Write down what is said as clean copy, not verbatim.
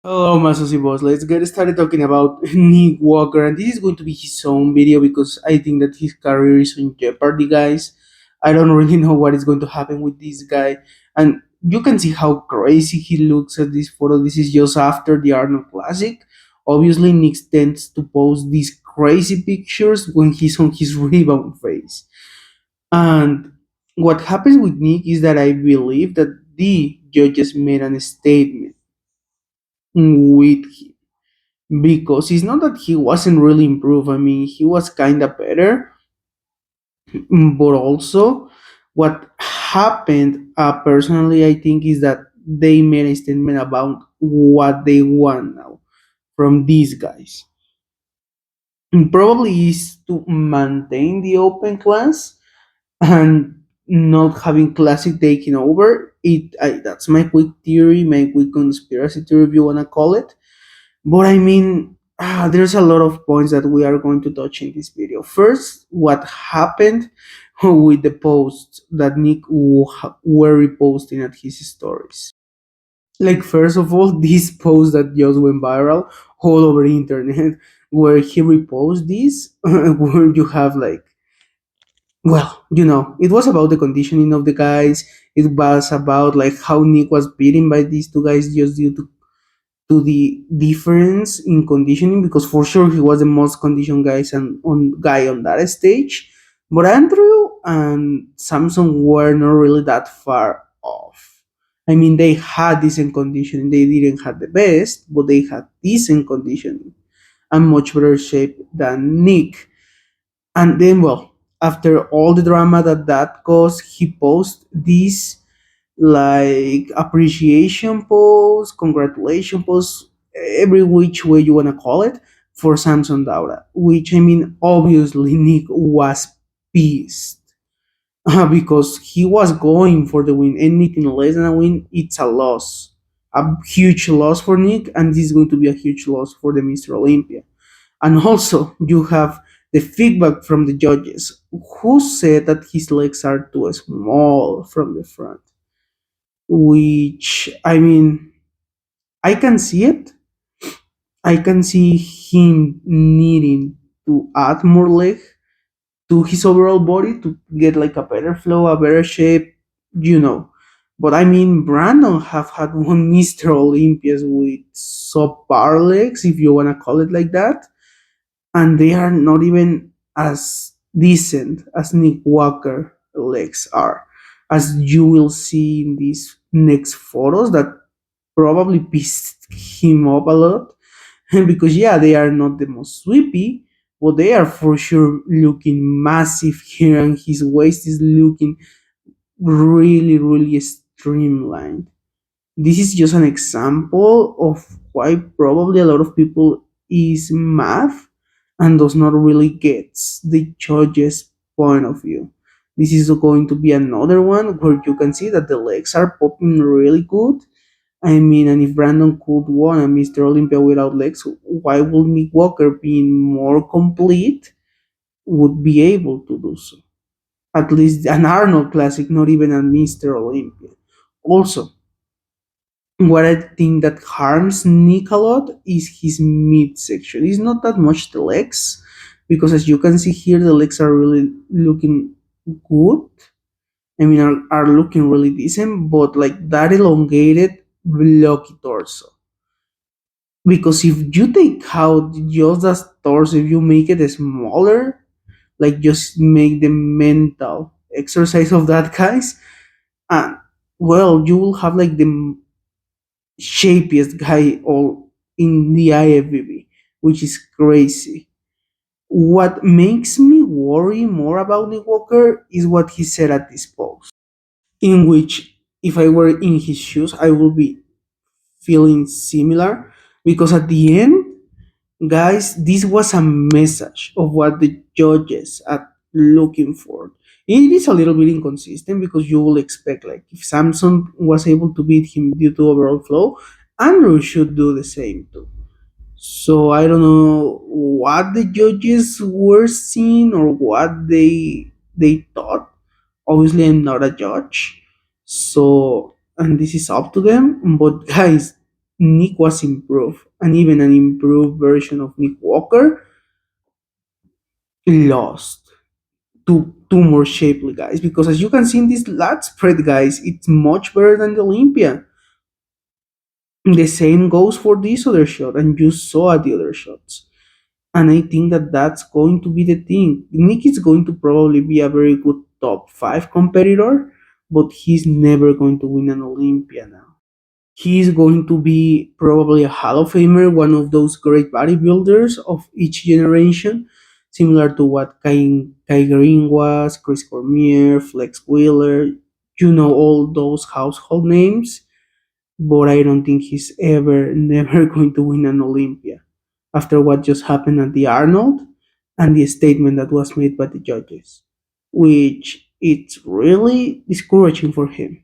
Hello, Masusi boss. Let's get started talking about Nick Walker, and this is going to be his own video because I think that his career is in jeopardy, guys. I don't really know what is going to happen with this guy, and you can see how crazy he looks at this photo. This is just after the Arnold Classic. Obviously, Nick tends to post these crazy pictures when he's on his rebound phase, and what happens with Nick is that I believe that the judges made a statement with because it's not that he wasn't really improved. I mean, he was kind of better, but also what happened personally, I think, is that they made a statement about what they want now from these guys. And probably is to maintain the open class and not having classic taking over. That's my quick theory, my quick conspiracy theory, if you wanna call it. But I mean, there's a lot of points that we are going to touch in this video. First, what happened with the posts that Nick were reposting at his stories. Like, first of all, this post that just went viral all over the internet, where he reposts this, where you have like, well, it was about the conditioning of the guys. It was about like how Nick was beaten by these two guys just due to the difference in conditioning, because for sure he was the most conditioned guy on that stage. But Andrew and Samson were not really that far off. I mean, they had decent conditioning. They didn't have the best, but they had decent conditioning and much better shape than Nick. And then, well, after all the drama that caused, he posted this like appreciation post, congratulation post, every which way you wanna call it, for Samson Daura. Which I mean, obviously Nick was pissed because he was going for the win. Anything less than a win, it's a loss, a huge loss for Nick, and this is going to be a huge loss for the Mr. Olympia. And also, you have the feedback from the judges who said that his legs are too small from the front, which I mean, I can see it. I can see him needing to add more leg to his overall body to get like a better flow, a better shape, you know. But I mean, Brandon have had one Mr. Olympias with subpar legs, if you wanna call it like that, and they are not even as decent as Nick Walker legs are, as you will see in these next photos that probably pissed him off a lot. Because yeah, they are not the most sweepy, but they are for sure looking massive here, and his waist is looking really, really streamlined. This is just an example of why probably a lot of people is mad and does not really get the judge's point of view. This is going to be another one where you can see that the legs are popping really good. I mean, and if Brandon could won a Mr. Olympia without legs, why would Nick Walker, being more complete, would be able to do so? At least an Arnold Classic, not even a Mr. Olympia. Also, what I think that harms Nick a lot is his midsection. It's not that much the legs, because as you can see here, the legs are really looking good. I mean, are looking really decent, but like that elongated, blocky torso. Because if you take out just the torso, if you make it smaller, like just make the mental exercise of that, guys, and well, you will have like the shapiest guy all in the IFBB, which is crazy. What makes me worry more about Nick Walker is what he said at this post, in which if I were in his shoes, I would be feeling similar, because at the end, guys, this was a message of what the judges are looking for. It is a little bit inconsistent because you will expect, like, if Samson was able to beat him due to overall flow, Andrew should do the same too. So I don't know what the judges were seeing or what they thought. Obviously, I'm not a judge, so and this is up to them. But guys, Nick was improved, and even an improved version of Nick Walker lost to two more shapely guys. Because as you can see in this lat spread, guys, it's much better than the Olympia. The same goes for this other shot, and you saw the other shots. And I think that that's going to be the thing. Nick is going to probably be a very good top five competitor, but he's never going to win an Olympia now. He's going to be probably a Hall of Famer, one of those great bodybuilders of each generation, similar to what Kai Green was, Chris Cormier, Flex Wheeler. You know all those household names, but I don't think he's ever, never going to win an Olympia after what just happened at the Arnold and the statement that was made by the judges, which it's really discouraging for him.